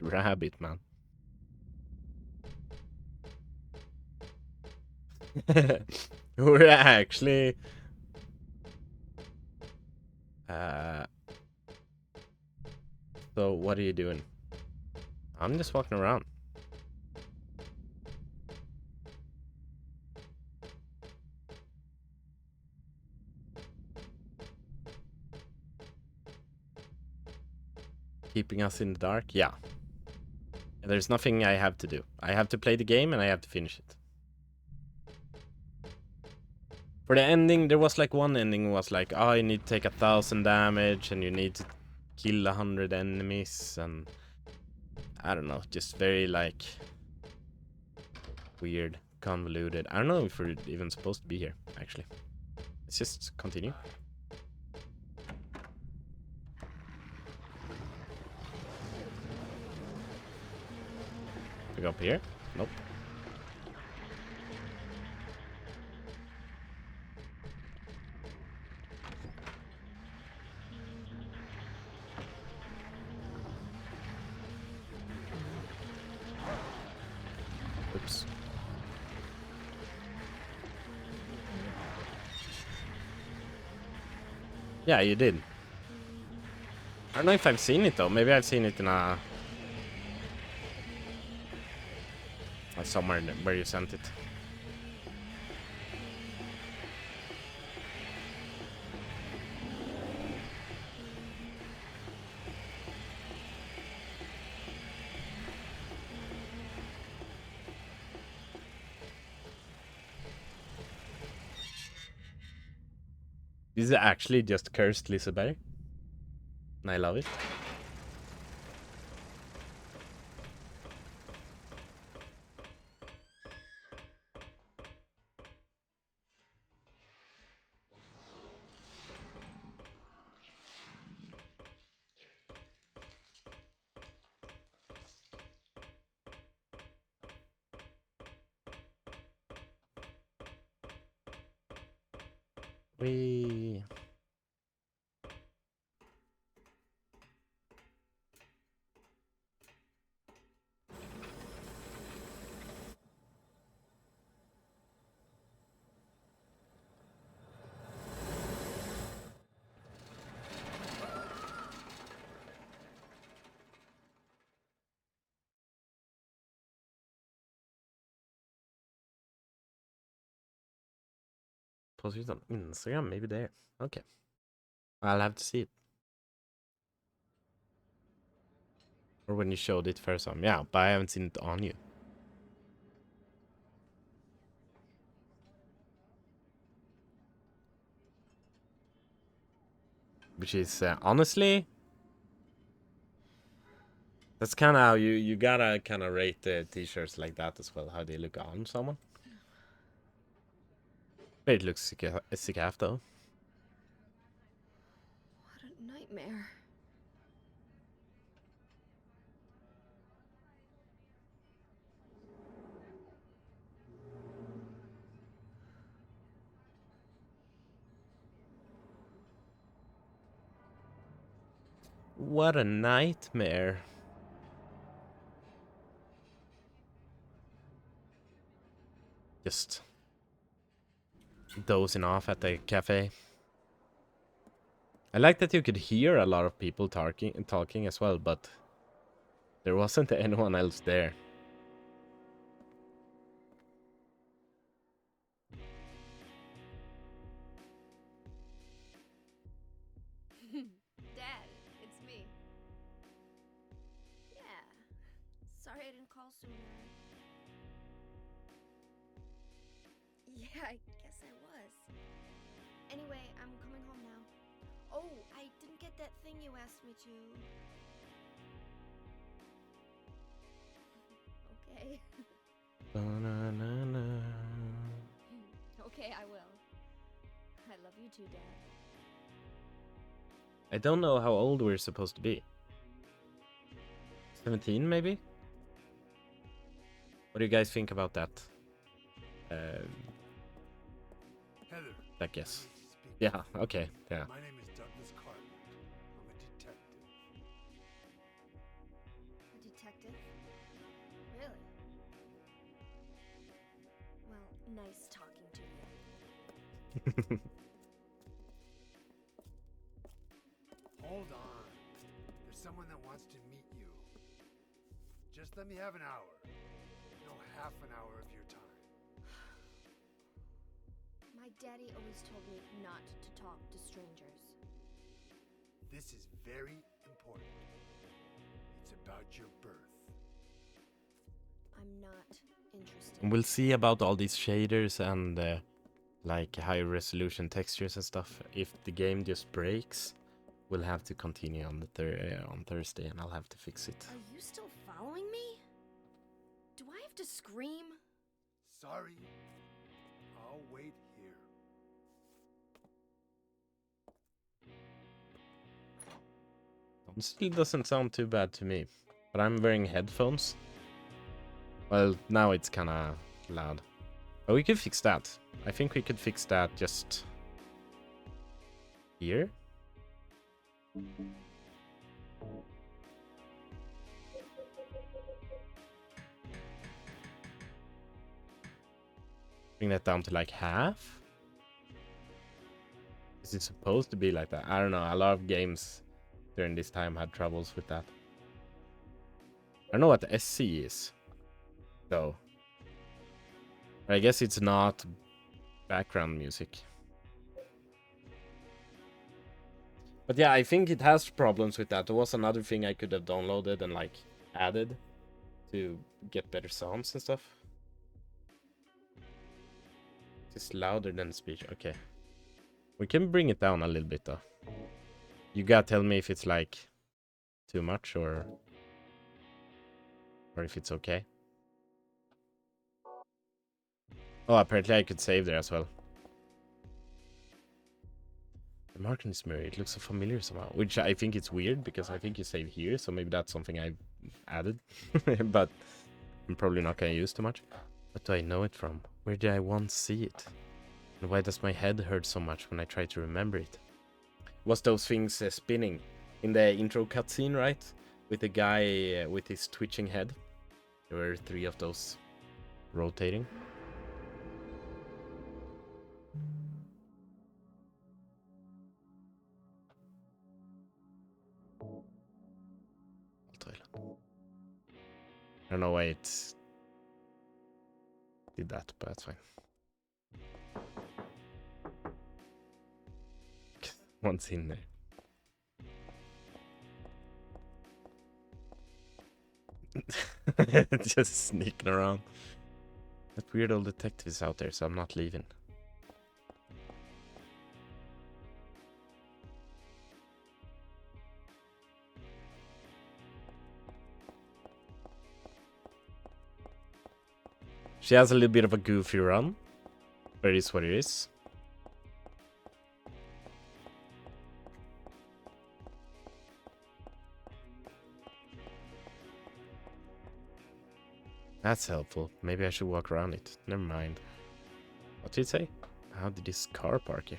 Rabbit, man. We're actually... So, what are you doing? I'm just walking around. Keeping us in the dark? Yeah. There's nothing I have to do. I have to play the game and I have to finish it. For the ending, there was like one ending was like, oh, you need to take 1,000 damage and you need to kill 100 enemies, and I don't know, just very like weird, convoluted. I don't know if we're even supposed to be here, actually. Let's just continue. We go up here? Nope. Oops. Yeah, you did. I don't know if I've seen it though. Maybe I've seen it in a... somewhere where you sent it. This is actually just cursed Liseberg. And I love it. We... Post it on Instagram, maybe there. Okay. I'll have to see it. Or when you showed it first on. Yeah, but I haven't seen it on you. Which is, honestly... That's kind of how you gotta kind of rate the t-shirts like that as well. How they look on someone. But it looks sick half though. What a nightmare. What a nightmare. Just dozing off at the cafe. I like that you could hear a lot of people talking as well, but there wasn't anyone else there. Dad, it's me. Yeah. Sorry I didn't call sooner. Yeah, I guess I was. Anyway, I'm coming home now. Oh, I didn't get that thing you asked me to. Okay. Na-na-na-na. Okay, I will. I love you too, Dad. I don't know how old we're supposed to be. 17 maybe? What do you guys think about that? Heather. That guess. Speaking. Yeah, okay, yeah. My name is Douglas Carter. I'm a detective. A detective? attractive. Really? Well, nice talking to you. Hold on. There's someone that wants to meet you. Just let me have an hour. No, half an hour of your time. My daddy always told me not to talk to strangers. This is very important. It's about your birth. I'm not interested. And we'll see about all these shaders and like high resolution textures and stuff. If the game just breaks, we'll have to continue on the on Thursday, and I'll have to fix it. Are you still following me? Do I have to scream? Sorry. I'll wait here. It still doesn't sound too bad to me, but I'm wearing headphones. Well, now it's kind of loud. But we could fix that. I think we could fix that just here. Bring that down to like half. Is it supposed to be like that? I don't know. A lot of games during this time had troubles with that. I don't know what the SC is, though. I guess it's not background music. But yeah, I think it has problems with that. There was another thing I could have downloaded and like added to get better sounds and stuff. It's louder than speech. Okay. We can bring it down a little bit though. You gotta tell me if it's like too much or if it's okay. Oh, apparently I could save there as well. The mark on this mirror, it looks so familiar somehow. Which I think it's weird because I think you save here, so maybe that's something I've added. But I'm probably not gonna use too much. What do I know it from? Where did I once see it? And why does my head hurt so much when I try to remember it? Was those things spinning in the intro cutscene, right? With the guy with his twitching head. There were 3 of those rotating. Toilet. I don't know why it did that, but that's fine. One's in there. Just sneaking around. That weird old detective is out there, so I'm not leaving. She has a little bit of a goofy run, but it is what it is. That's helpful. Maybe I should walk around it. Never mind. What did it say? How did this car park here?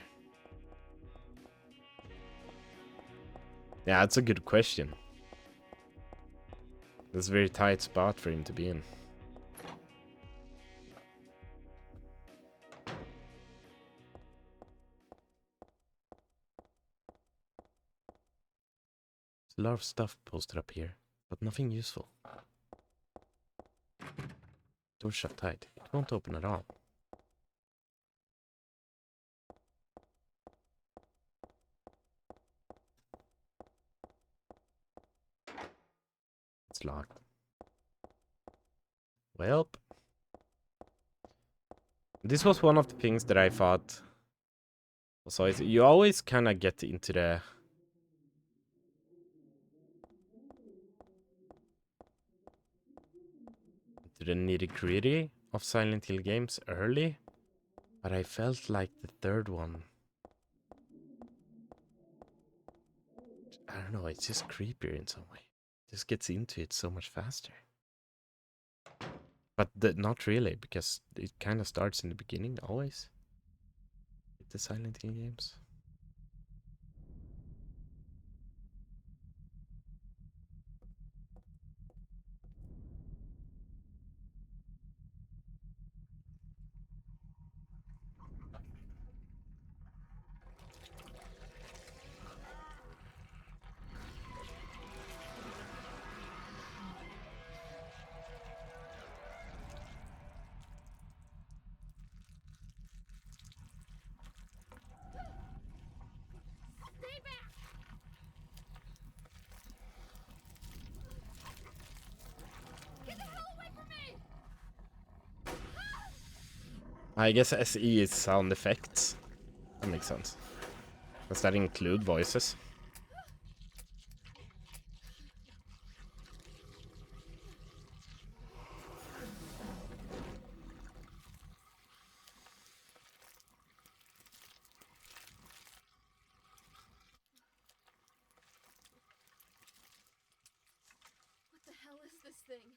Yeah, that's a good question. That's a very tight spot for him to be in. There's a lot of stuff posted up here, but nothing useful. Door shut tight. It won't open at all. It's locked. Well, this was one of the things that I thought. So you always kind of get into the nitty-gritty of Silent Hill games early, but I felt like the third one, I don't know, it's just creepier in some way. It just gets into it so much faster. But not really, because it kind of starts in the beginning always with the Silent Hill games. I guess SE is sound effects. That makes sense. Does that include voices? What the hell is this thing?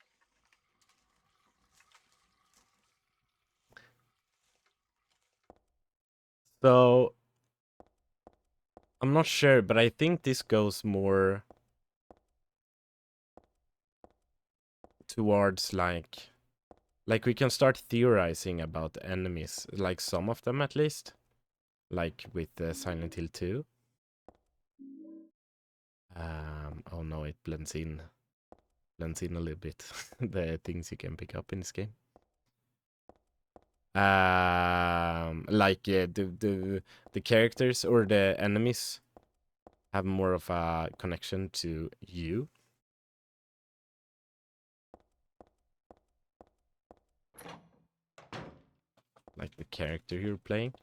So I'm not sure, but I think this goes more towards like we can start theorizing about enemies, like some of them at least, like with Silent Hill 2. Oh no, it blends in a little bit the things you can pick up in this game. Like the characters or the enemies have more of a connection to you. Like the character you're playing.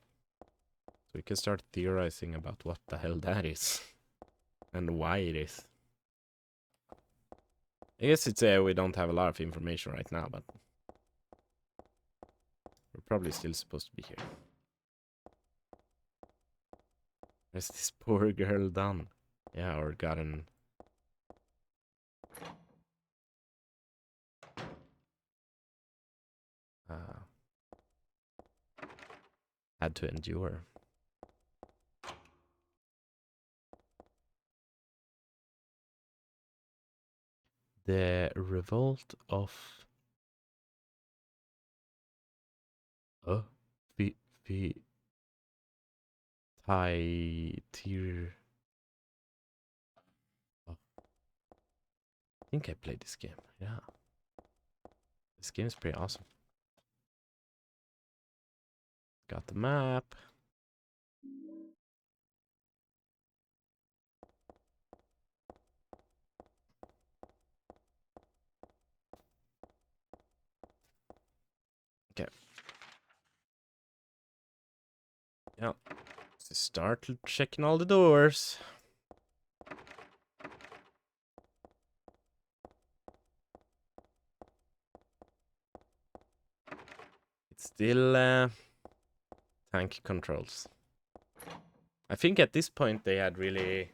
So we can start theorizing about what the hell that is. And why it is. I guess it's we don't have a lot of information right now, but we're probably still supposed to be here. Where's this poor girl done? Yeah, or gotten... had to endure. The revolt of... Tier... Oh. I think I played this game, yeah. This game is pretty awesome. Got the map. Okay. Yeah. So start checking all the doors. It's still tank controls. I think at this point they had really...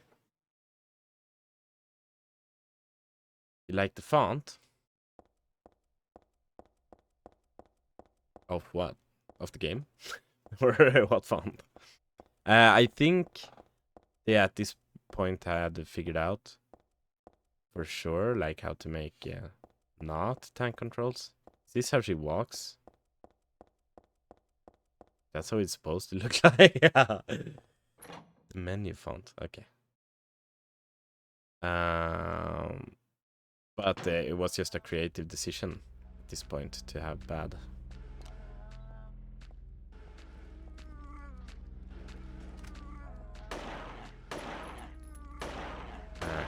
You like the font? Of what? Of the game? Or what font? I think they at this point had figured out for sure like how to make not tank controls. Is this how she walks? That's how it's supposed to look like. Yeah. The menu font, okay. But it was just a creative decision at this point to have bad.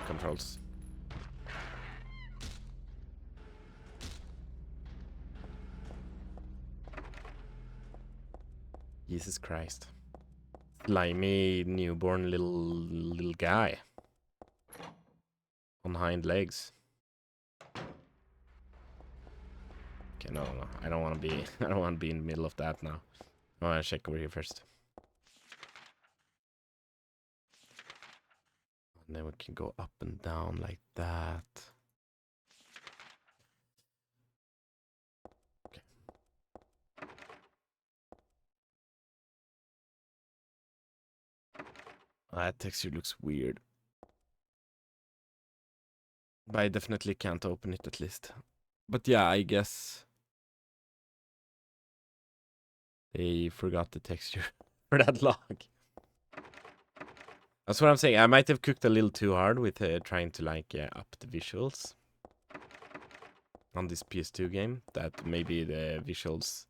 Controls. Jesus Christ. Slimy newborn little guy. On hind legs. Okay, no. I don't want to be I don't want to be in the middle of that now. I want to check over here first. And then we can go up and down like that. Okay. That texture looks weird. But I definitely can't open it at least. But yeah, I guess they forgot the texture for that log. That's what I'm saying. I might have cooked a little too hard with trying to like up the visuals on this PS2 game. That maybe the visuals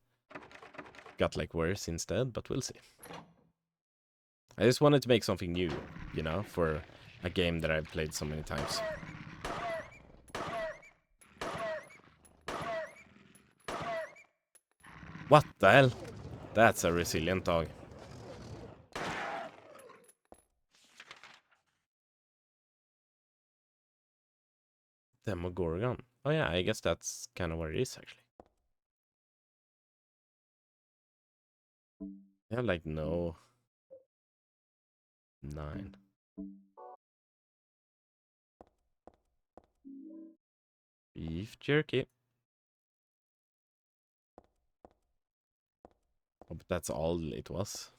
got like worse instead, but we'll see. I just wanted to make something new, you know, for a game that I've played so many times. What the hell? That's a resilient dog. Demogorgon. Oh yeah, I guess that's kind of what it is actually. They have like no 9. Beef jerky. Oh, but that's all it was.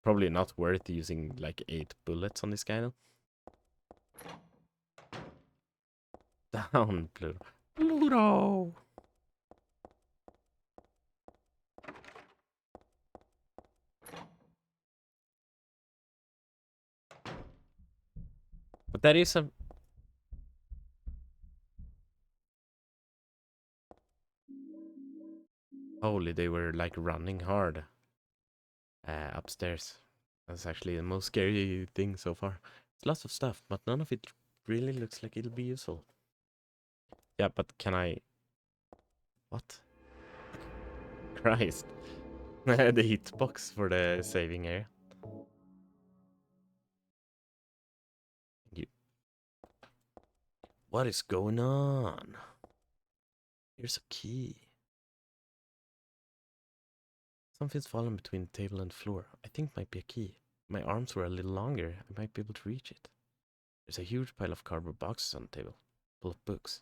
Probably not worth using like 8 bullets on this guy though. Down, Pluto. Pluto! But that is a... Holy, they were like running hard upstairs. That's actually the most scary thing so far. It's lots of stuff, but none of it really looks like it'll be useful. Yeah, but can I... What? Christ. The hitbox for the saving area. What is going on? Here's a key. Something's fallen between the table and floor. I think might be a key. My arms were a little longer. I might be able to reach it. There's a huge pile of cardboard boxes on the table, full of books.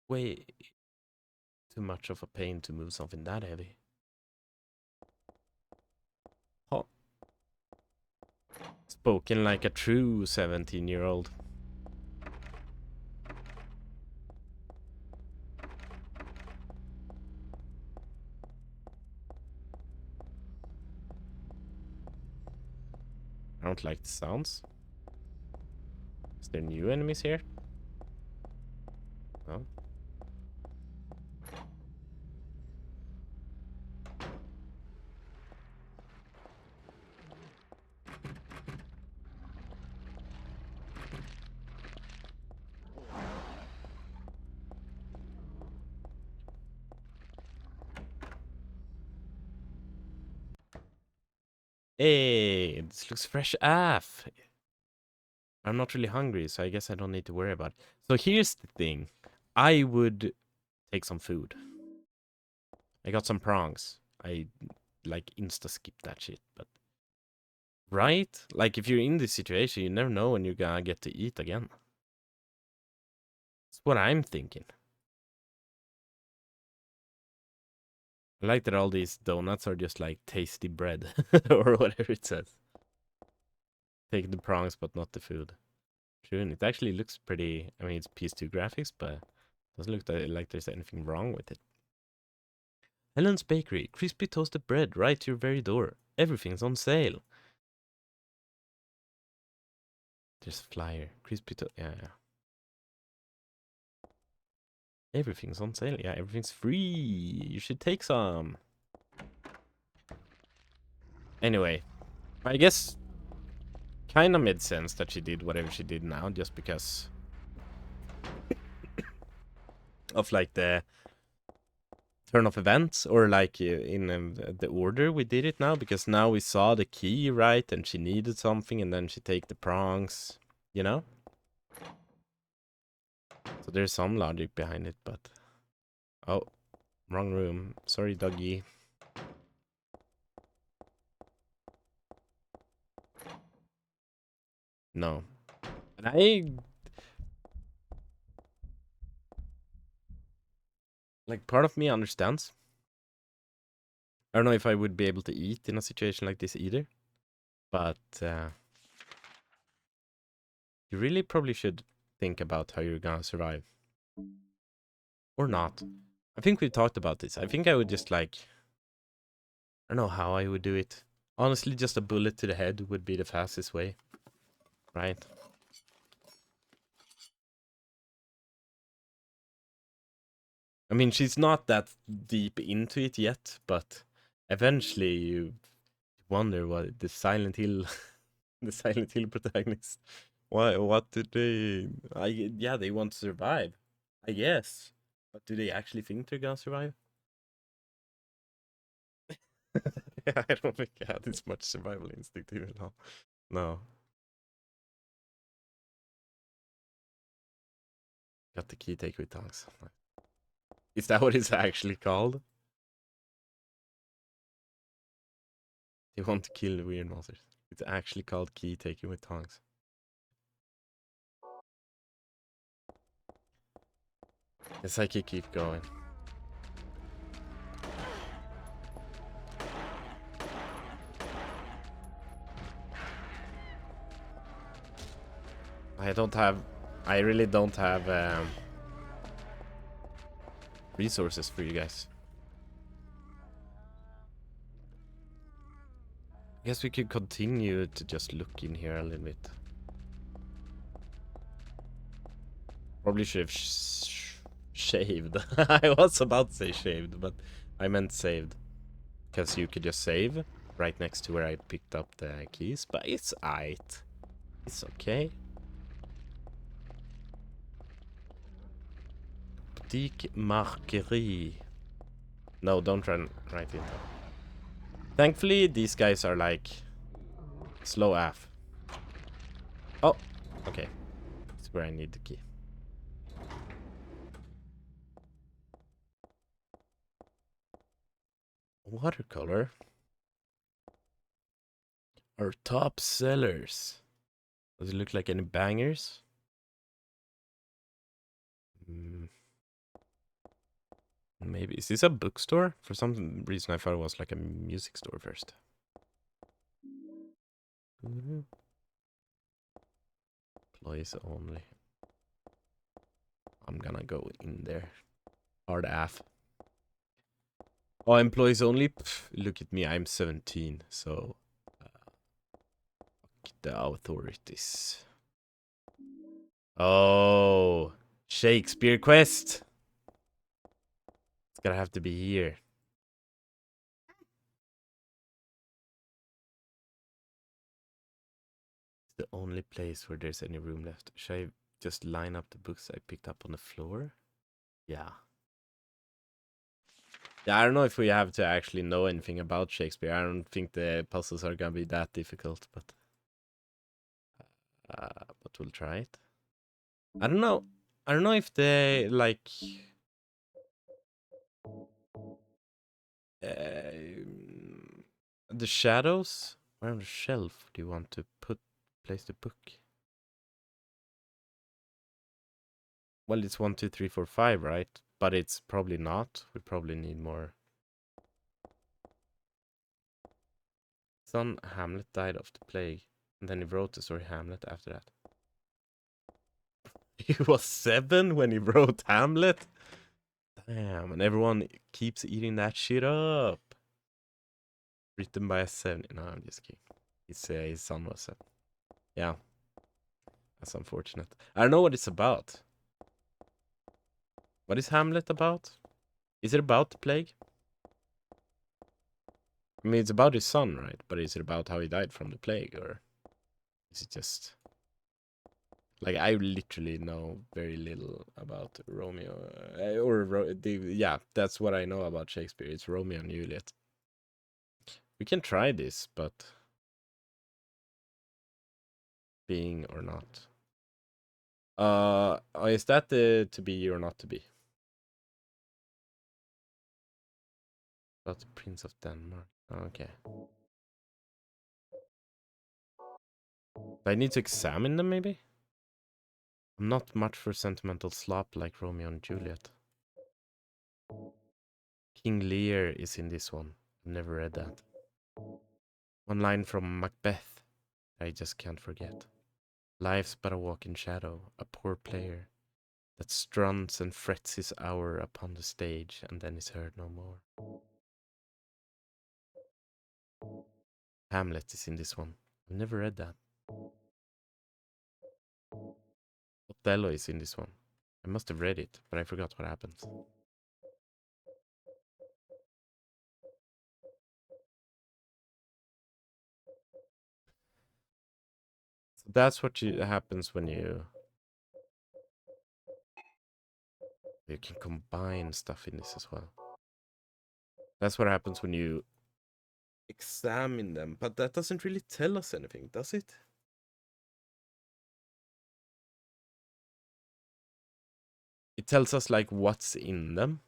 Way too much of a pain to move something that heavy. Oh. Spoken like a true 17-year-old. I don't like the sounds. Is there new enemies here? No. Hey, this looks fresh AF. I'm not really hungry, so I guess I don't need to worry about it. So here's the thing. I would take some food. I got some prongs. I like insta-skip that shit, but... Right? Like, if you're in this situation, you never know when you're gonna get to eat again. That's what I'm thinking. I like that all these donuts are just like tasty bread, or whatever it says. Take the prongs, but not the food. True, and it actually looks pretty... I mean, it's PS2 graphics, but doesn't look like there's anything wrong with it. Helen's Bakery. Crispy toasted bread right to your very door. Everything's on sale. There's a flyer. Crispy yeah. Everything's on sale. Yeah, everything's free. You should take some. Anyway, I guess kind of made sense that she did whatever she did now, just because of like the turn of events, or like in the order we did it now, because now we saw the key, right, and she needed something, and then she take the prongs, you know? So there's some logic behind it, but... Oh, wrong room. Sorry, doggy. No. And like, part of me understands. I don't know if I would be able to eat in a situation like this either. But you really probably should think about how you're gonna survive. Or not. I think we talked about this. I think I would just like... I don't know how I would do it. Honestly, just a bullet to the head would be the fastest way. Right? I mean, she's not that deep into it yet, but eventually you wonder what the Silent Hill, the Silent Hill protagonist, what did they, yeah, they want to survive, I guess, but do they actually think they're gonna survive? I don't think I had this much survival instinct even now. No. Got the key take with tongues. Is that what it's actually called? They want to kill the weird monsters. It's actually called key taking with tongues. Yes, I can keep going. I really don't have resources for you guys. I guess we could continue to just look in here a little bit. Probably should have shaved. I was about to say shaved, but I meant saved. Because you could just save right next to where I picked up the keys, but it's aight. It's okay. Boutique Marquerie. No, don't run right into it. Thankfully, these guys are like slow AF. Oh, okay. That's where I need the key. Watercolor. Our top sellers. Does it look like any bangers? Maybe. Is this a bookstore? For some reason I thought it was like a music store first. Employees only. I'm gonna go in there. Hard AF. Oh, employees only? Pff, look at me, I'm 17, so... the authorities. Oh, Shakespeare quest. It's gonna have to be here. It's the only place where there's any room left. Should I just line up the books I picked up on the floor? Yeah. Yeah, I don't know if we have to actually know anything about Shakespeare. I don't think the puzzles are gonna be that difficult, but we'll try it. I don't know. I don't know if they like the shadows. Where on the shelf do you want to place the book? Well, it's 1, 2, 3, 4, 5, right? But it's probably not. We probably need more. Son Hamlet died of the plague, and then he wrote the story Hamlet after that. He was 7 when he wrote Hamlet? Damn, and everyone keeps eating that shit up. Written by a 7. No, I'm just kidding. His son was 7. Yeah. That's unfortunate. I don't know what it's about. What is Hamlet about? Is it about the plague? I mean, it's about his son, right? But is it about how he died from the plague, or is it just... Like, I literally know very little about Romeo. Yeah, that's what I know about Shakespeare. It's Romeo and Juliet. We can try this, but... Being or not. Is that the to be or not to be? About the Prince of Denmark. Okay. I need to examine them, maybe? I'm not much for sentimental slop like Romeo and Juliet. King Lear is in this one. I've never read that. One line from Macbeth I just can't forget. Life's but a walk in shadow, a poor player that struns and frets his hour upon the stage and then is heard no more. Hamlet is in this one. I've never read that. Othello is in this one. I must have read it, but I forgot what happens. So that's what happens when you can combine stuff in this as well. That's what happens when you examine them, but that doesn't really tell us anything, does it? It tells us like what's in them.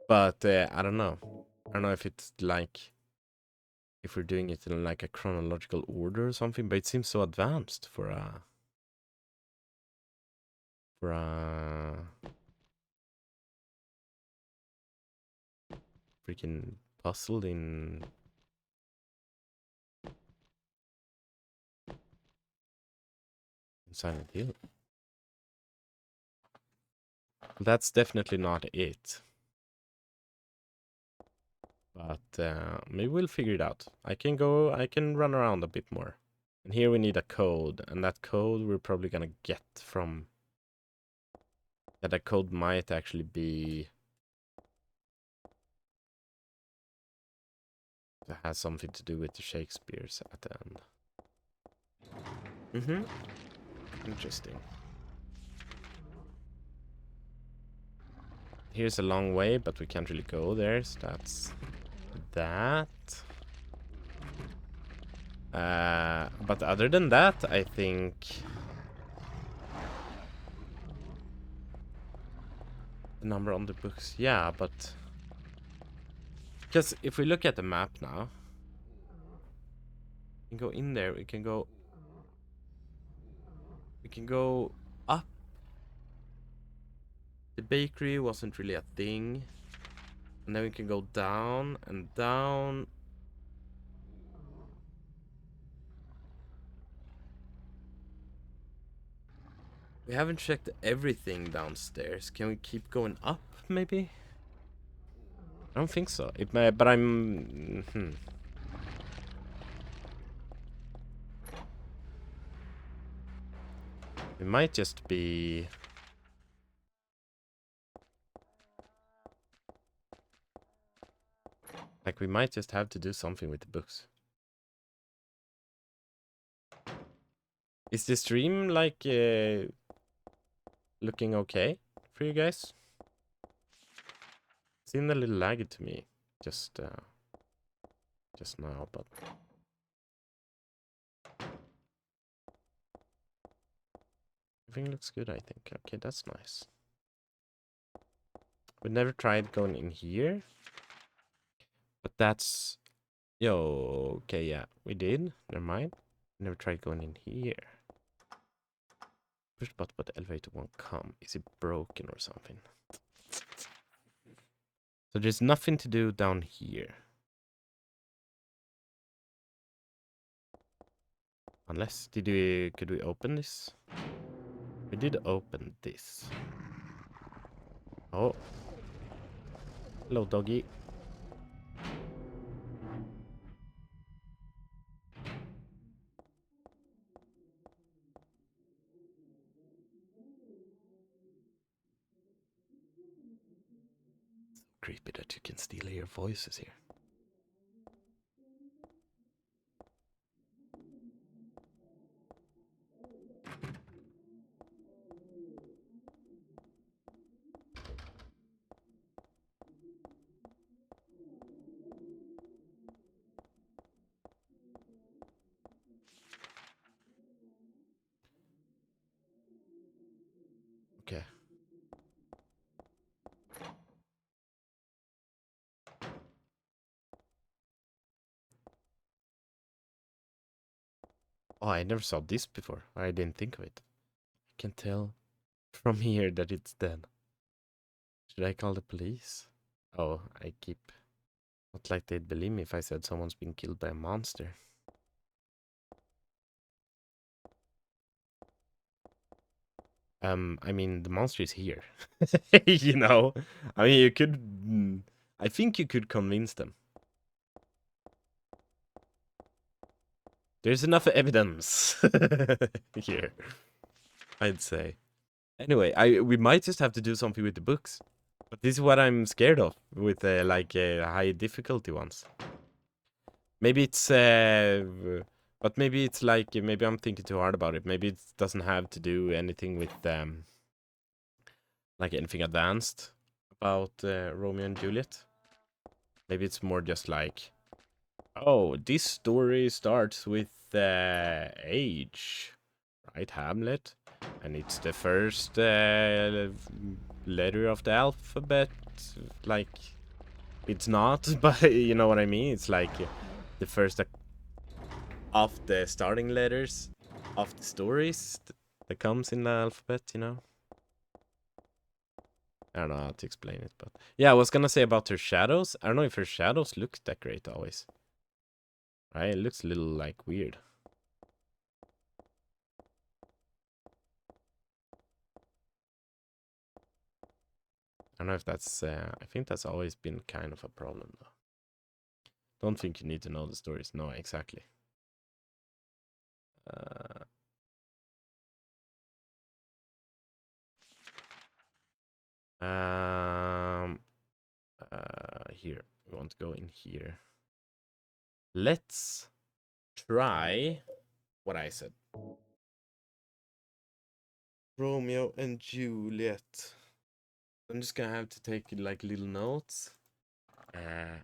But I don't know. I don't know if it's like if we're doing it in like a chronological order or something, but it seems so advanced for a freaking puzzle in Silent Hill. That's definitely not it. But maybe we'll figure it out. I can run around a bit more. And here we need a code, and that code we're probably gonna get from... Yeah, that code might actually be... It has something to do with the Shakespeare's at the end. Interesting. Here's a long way, but we can't really go there, so that's that. But other than that, I think... The number on the books, yeah, but... Because if we look at the map now... We can go in there, we can go... We can go up. The bakery wasn't really a thing. And then we can go down and down. We haven't checked everything downstairs. Can we keep going up, maybe? I don't think so. It may, but I'm... It might just be... Like, we might just have to do something with the books. Is the stream, like, looking okay for you guys? Seemed a little laggy to me. Just now, but... Everything looks good, I think. Okay, that's nice. We never tried going in here. But that's... Yo, okay, yeah, we did. Never mind. Never tried going in here. Push button, but the elevator won't come. Is it broken or something? So there's nothing to do down here. Unless, could we open this? We did open this. Oh. Hello, doggy. Creepy that you can still hear voices here. Okay. Oh, I never saw this before. I didn't think of it. I can tell from here that it's dead. Should I call the police? Oh, I keep... Not like they'd believe me if I said someone's been killed by a monster. I mean, the monster is here. You know? I mean, you could... I think you could convince them. There's enough evidence here, I'd say. Anyway, we might just have to do something with the books. But this is what I'm scared of with like high difficulty ones. Maybe it's but maybe it's like maybe I'm thinking too hard about it. Maybe it doesn't have to do anything with like anything advanced about Romeo and Juliet. Maybe it's more just like, oh, this story starts with H, right, Hamlet? And it's the first letter of the alphabet. Like, it's not, but you know what I mean? It's like the first of the starting letters of the stories that comes in the alphabet, you know? I don't know how to explain it, but yeah, I was gonna say about her shadows. I don't know if her shadows look that great always. Right? It looks a little like weird. I don't know if that's. I think that's always been kind of a problem, though. Don't think you need to know the stories. No, exactly. Uh, um. Here we want to go in here. Let's try what I said. Romeo and Juliet. I'm just gonna have to take like little notes. Have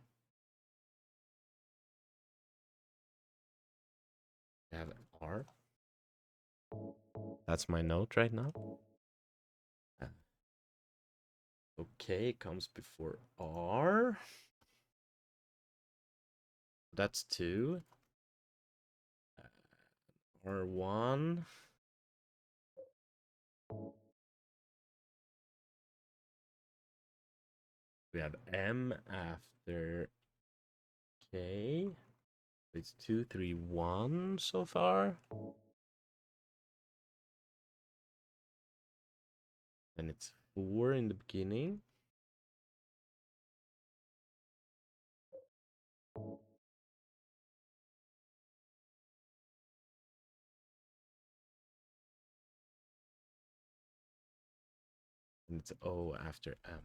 R. That's my note right now. Okay, it comes before R. That's 2. R1. We have M after K. It's 2, 3, 1 so far. And it's 4 in the beginning. And it's O after M.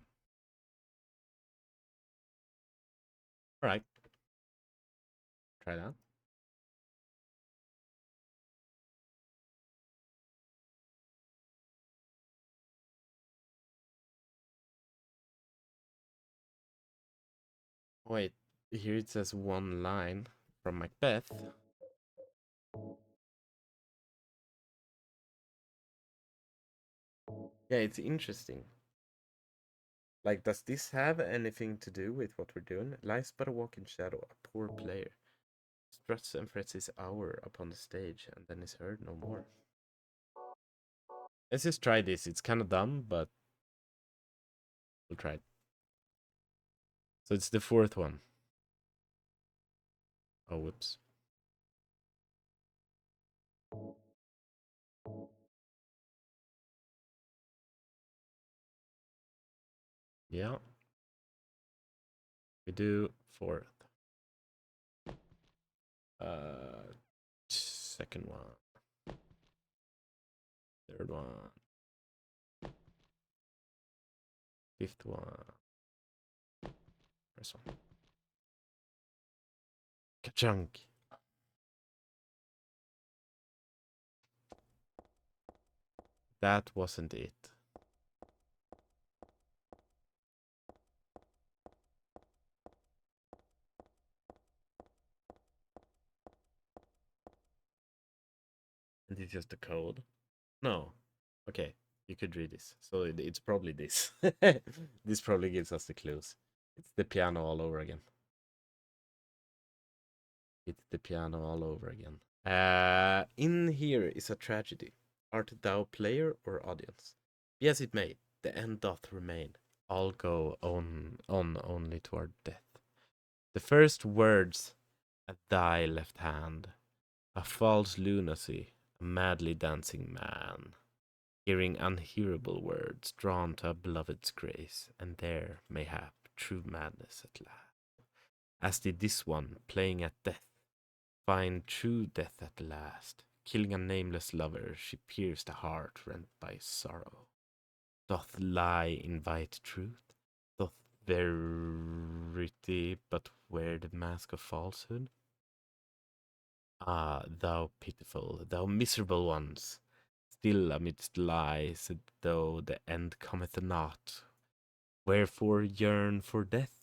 All right. Try that. Wait, here it says one line from Macbeth. Yeah, it's interesting. Like, does this have anything to do with what we're doing? Lies but a walk in shadow, a poor player. Struts and frets his hour upon the stage, and then is heard no more. Let's just try this. It's kind of dumb, but we'll try it. So it's the 4th one. Oh, whoops. Yeah. We do 4th. 2nd one. 3rd one. 5th one. 1st one. Ka-chunk. That wasn't it. And it's just the code. No. Okay. You could read this. So it's probably this. This probably gives us the clues. It's the piano all over again. It's the piano all over again. In here is a tragedy. Art thou player or audience? Yes, it may. The end doth remain. All go on only toward death. The first words at thy left hand, a false lunacy, a madly dancing man, hearing unhearable words drawn to a beloved's grace, and there, mayhap, true madness at last. As did this one, playing at death, find true death at last. Killing a nameless lover, she pierced a heart rent by sorrow. Doth lie invite truth? Doth verity but wear the mask of falsehood? Ah, thou pitiful, thou miserable ones! Still amidst lies, though the end cometh not. Wherefore yearn for death?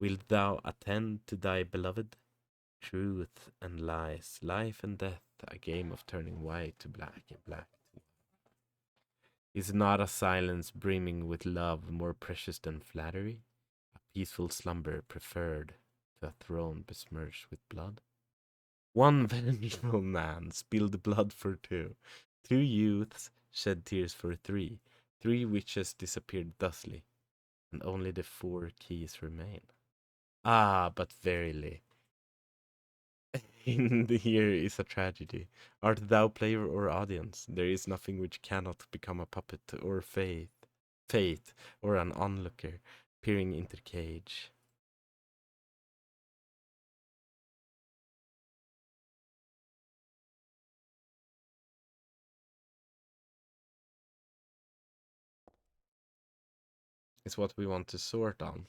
Wilt thou attend to thy beloved? Truth and lies, life and death, a game of turning white to black and black to white. Is not a silence brimming with love more precious than flattery? A peaceful slumber preferred to a throne besmirched with blood? One vengeful man spilled blood for two. Two youths shed tears for three. Three witches disappeared thusly, and only the four keys remain. Ah, but verily, in here is a tragedy. Art thou player or audience? There is nothing which cannot become a puppet or fate, or an onlooker peering into the cage. Is what we want to sort on.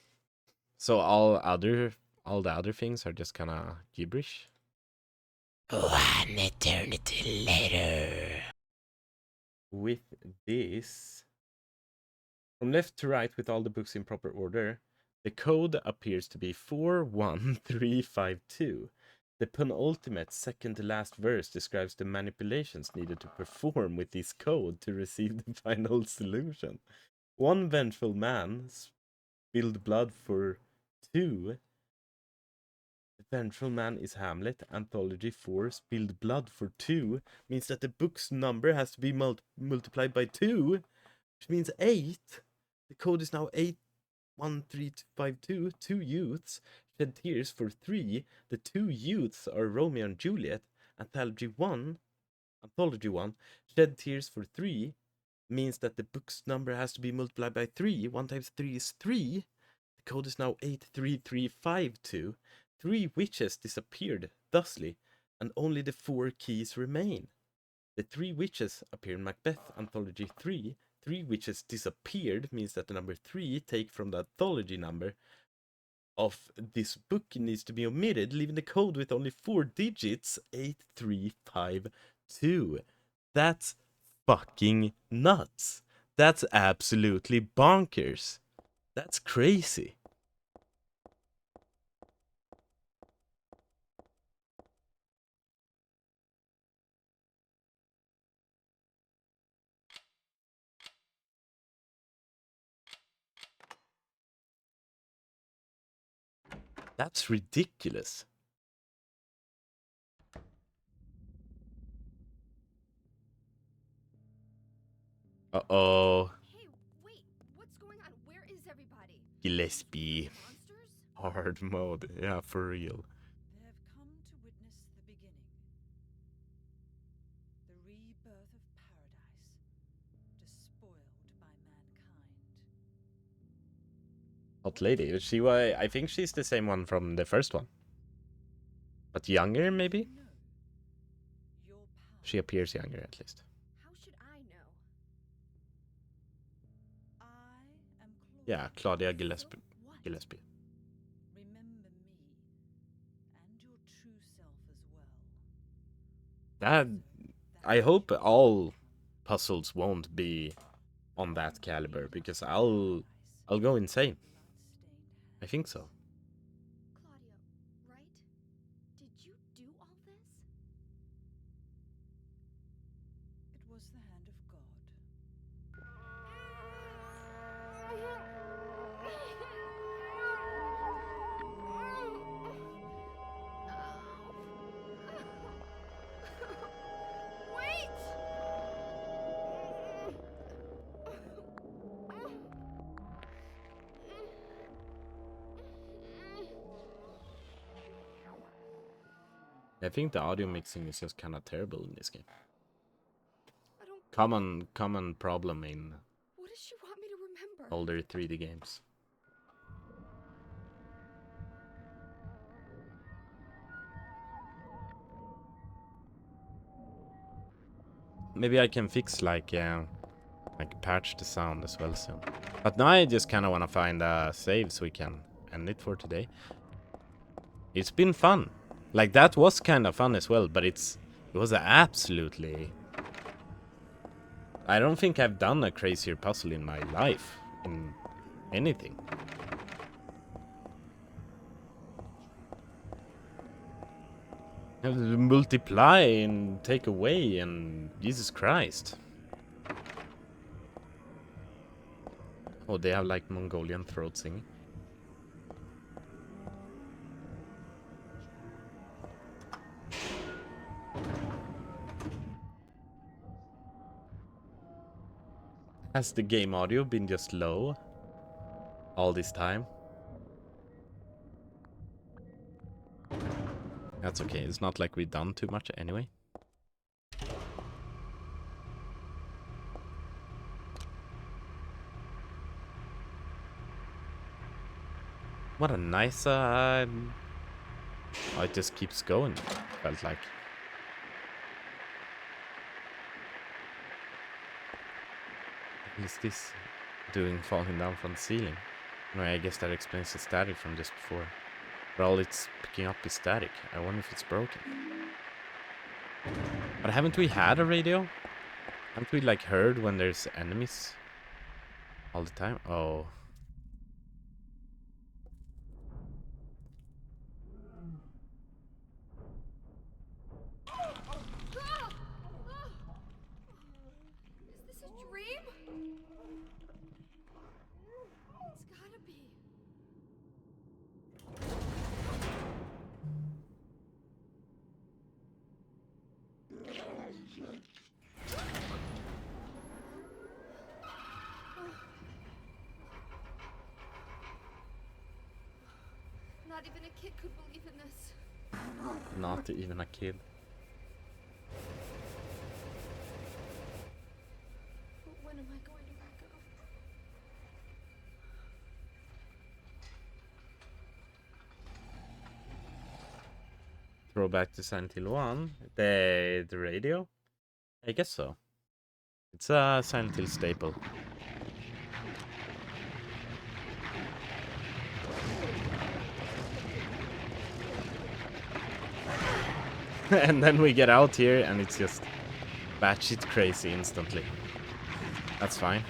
So all the other things are just kind of gibberish. One eternity later. With this, from left to right with all the books in proper order, the code appears to be 41352. The penultimate second to last verse describes the manipulations needed to perform with this code to receive the final solution. One vengeful man spilled blood for two. The vengeful man is Hamlet. Anthology 4 spilled blood for two means that the book's number has to be multiplied by 2, which means 8. The code is now 81352. Two youths shed tears for 3. The two youths are Romeo and Juliet. Anthology 1 shed tears for 3 means that the book's number has to be multiplied by 3. 1 times 3 is 3. The code is now 83352. 3 witches disappeared thusly, and only the 4 keys remain. The 3 witches appear in Macbeth Anthology 3. 3 witches disappeared means that the number 3 take from the anthology number of this book needs to be omitted, leaving the code with only 4 digits, 8352. That's fucking nuts. That's absolutely bonkers. That's crazy. That's ridiculous. Uh-oh. Hey, wait, what's going on? Where is everybody? Gillespie. Monsters? Hard mode. Yeah, for real. They have come to witness the beginning. The rebirth of paradise, despoiled by mankind. Hot lady. I think she's the same one from the first one. But younger, maybe? No. Your power. She appears younger, at least. How should I know? I am Yeah, Claudia So Gillespie. what? Gillespie. Remember me and your true self as well. That... So I hope all puzzles won't be on that caliber, because I'll go insane. I think so. Claudia, right? Did you do all this? It was the hand of God. Wait! I think the audio mixing is just kind of terrible in this game. I don't. Common problem in What does she want me to remember? older 3D games. Maybe I can fix like patch the sound as well soon. But now I just kind of want to find a save so we can end it for today. It's been fun. Like that was kind of fun as well, but it was absolutely... I don't think I've done a crazier puzzle in my life in anything. Multiply and take away, and Jesus Christ. Oh, they have like Mongolian throat singing. Has the game audio been just low all this time? That's okay, it's not like we've done too much anyway. What a nice, oh, it just keeps going, felt like. What is this doing falling down from the ceiling? No, I guess that explains the static from just before. But all it's picking up is static. I wonder if it's broken. But haven't we had a radio? Haven't we like heard when there's enemies all the time? Oh. Is this a dream? It's gotta be. Not even a kid could believe in this. Not even a kid. But when am I going to wake up? Throwback to Silent Hill 1. The radio? I guess so. It's a Silent Hill staple. And then we get out here and it's just batshit crazy instantly. That's fine.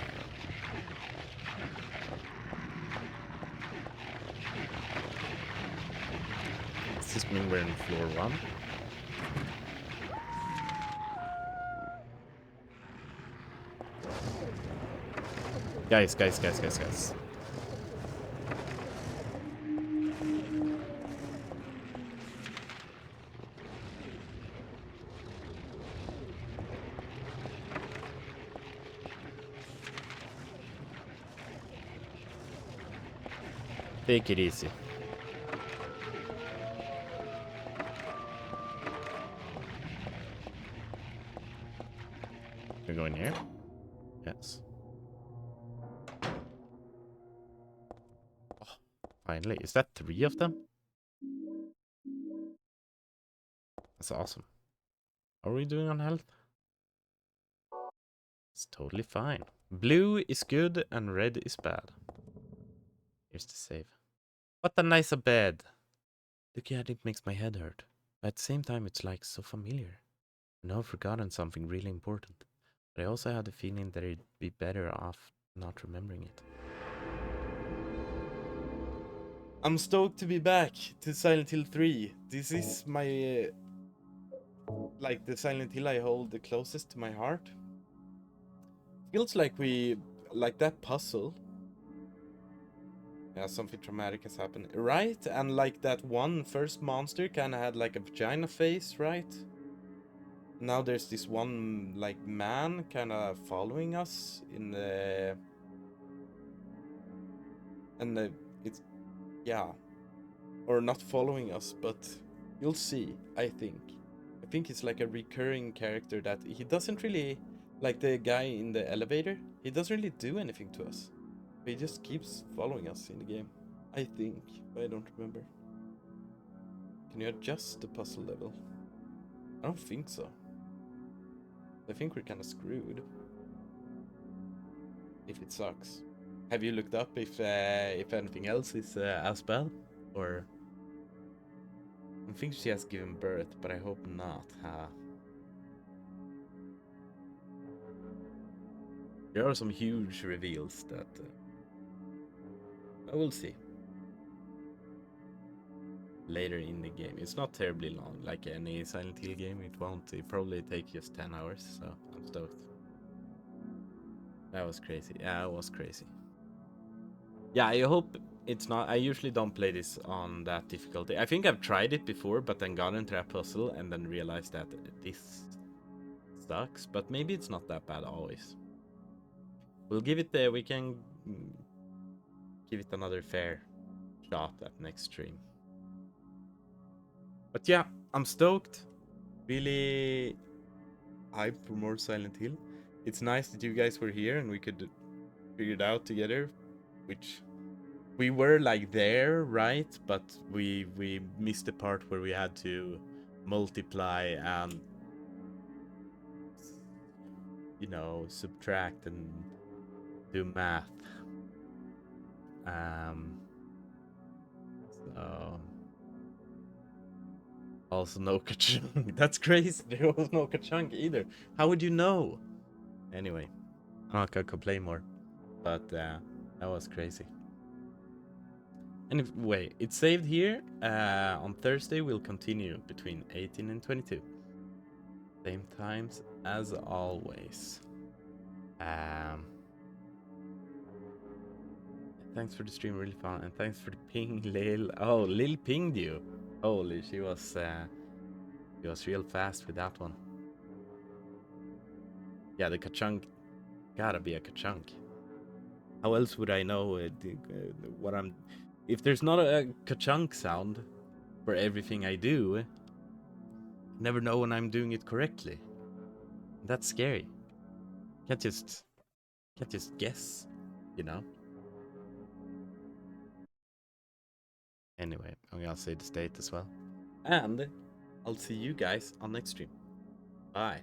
Does this mean we're in floor 1? Guys. Take it easy. Can we go in here? Yes. Oh, finally. Is that 3 of them? That's awesome. How are we doing on health? It's totally fine. Blue is good and red is bad. Here's the save. What a nice bed. Looking at it makes my head hurt. But at the same time, it's like so familiar. I know I've forgotten something really important. But I also had the feeling that it'd be better off not remembering it. I'm stoked to be back to Silent Hill 3. This is my... like the Silent Hill I hold the closest to my heart. Feels like we... like that puzzle. Yeah, something traumatic has happened. Right? And like that one first monster kind of had like a vagina face, right? Now there's this one like man kind of following us in the... and it's... yeah. Or not following us, but you'll see, I think. I think it's like a recurring character that he doesn't really... like the guy in the elevator, he doesn't really do anything to us. He just keeps following us in the game. I think, but I don't remember. Can you adjust the puzzle level? I don't think so. I think we're kind of screwed. If it sucks. Have you looked up if anything else is as bad? Or... I think she has given birth, but I hope not, huh? There are some huge reveals that... I will see. later in the game. It's not terribly long, like any Silent Hill game. It won't. It probably take just 10 hours. So I'm stoked. That was crazy. Yeah, it was crazy. Yeah, I hope it's not. I usually don't play this on that difficulty. I think I've tried it before, but then got into a puzzle and then realized that this sucks. But maybe it's not that bad always. We'll give it we can give it another fair shot at next stream. But yeah, I'm stoked. Really hyped for more Silent Hill. It's nice that you guys were here and we could figure it out together, which we were like there, right? But we missed the part where we had to multiply and, you know, subtract and do math. So also no Kachunk. That's crazy. There was no Kachunk either. How would you know? Anyway, I'm not gonna complain more. But that was crazy. Anyway, it's saved here. On Thursday, we'll continue between 18 and 22. Same times as always. Thanks for the stream, really fun. And thanks for the ping, Lil. Oh, Lil pinged you. Holy, she was real fast with that one. Yeah, the Kachunk gotta be a Kachunk. How else would I know what I'm... If there's not a Kachunk sound for everything I do, I never know when I'm doing it correctly. That's scary. Can't just guess, you know? Anyway, I'm gonna say the state as well. And I'll see you guys on next stream. Bye.